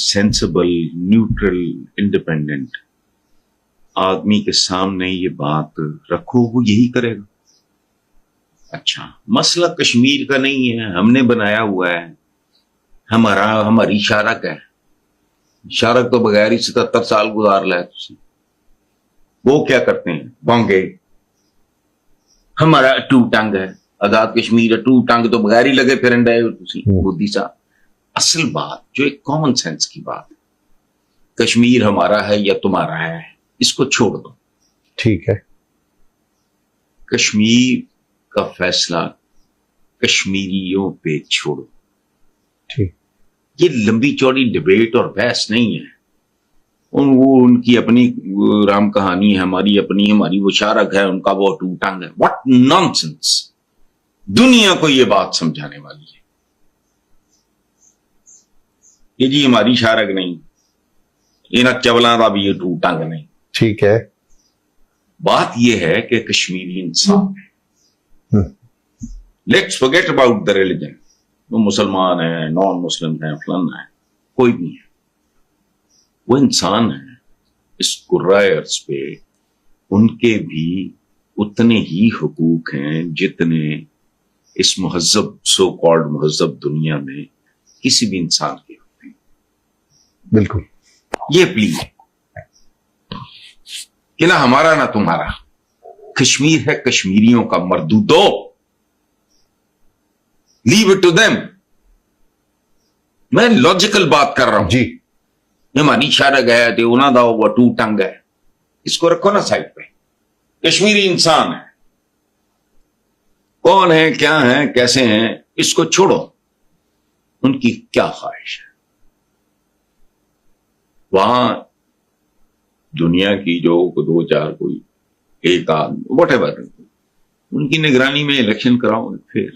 Sensible, neutral, independent आदमी के सामने ये बात रखो, वो यही करेगा। अच्छा, मसला कश्मीर का नहीं है, हमने बनाया हुआ है, हमारी शारक है। शारक तो बगैर ही 77 साल गुजार लाए तुसी। वो क्या करते हैं, बोंगे हमारा टू टंग है, आजाद कश्मीर है, टू टंग तो बगैर ही लगे फिर बुद्धि साहब। असल बात जो एक कॉमन सेंस की बात है, कश्मीर हमारा है या तुम्हारा है, इसको छोड़ दो। ठीक है, कश्मीर का फैसला कश्मीरियों पे छोड़ो। ठीक, ये लंबी चौड़ी डिबेट और बहस नहीं है। वो उनकी अपनी राम कहानी है, हमारी वो शारक है, उनका वो टू टंग है। What nonsense. दुनिया को ये बात समझाने वाली है ये जी हमारी शारक नहीं, इना चवला का भी ये टू टंग नहीं। ठीक है, बात यह है कि कश्मीरी इंसान है। Let's forget about the religion, वो मुसलमान है, नॉन मुस्लिम है, फलाना है, कोई भी है, वो इंसान है। इस कुर्राए अर्ज पे उनके भी उतने ही हुकूक हैं जितने इस मुहज्जब, सो कॉल्ड मुहज्जब दुनिया में किसी भी इंसान के होते हैं। बिल्कुल, ये प्लीज कि ना हमारा ना तुम्हारा, कश्मीर है कश्मीरियों का, मर्दूदो, लीव इट टू देम। मैं लॉजिकल बात कर रहा हूं जी। हमारी शारक है तो उन्हों का वो टू टंग है, इसको रखो ना साइड पे। कश्मीरी इंसान है, कौन है, क्या है, कैसे हैं, इसको छोड़ो। उनकी क्या ख्वाहिश है वहां दुनिया की, जो दो चार कोई एक आध वट एवर, उनकी निगरानी में इलेक्शन कराओ। फिर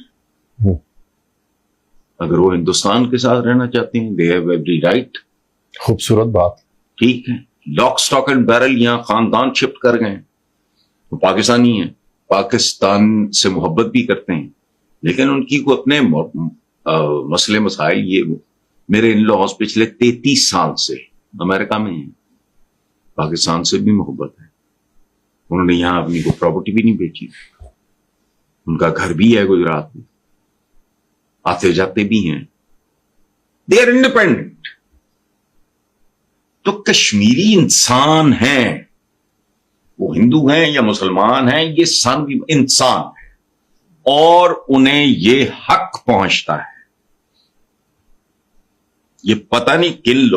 अगर वो हिंदुस्तान के साथ रहना चाहते हैं, दे हैव एवरी राइट। खूबसूरत बात। ठीक है, लॉक स्टॉक एंड बैरल यहां खानदान शिफ्ट कर गए, वो पाकिस्तानी है, पाकिस्तान से मोहब्बत भी करते हैं, लेकिन उनकी को अपने मसले मसाइल, ये मेरे इन लॉज पिछले 33 साल से अमेरिका में हैं, पाकिस्तान से भी मोहब्बत है। उन्होंने यहां अपनी को प्रॉपर्टी भी नहीं बेची, उनका घर भी है गुजरात में, आते जाते भी हैं, दे आर इंडिपेंडेंट। तो कश्मीरी इंसान हैं, वो हिंदू हैं या मुसलमान हैं, ये सन भी इंसान है और उन्हें ये हक पहुंचता है। ये पता नहीं किन लोग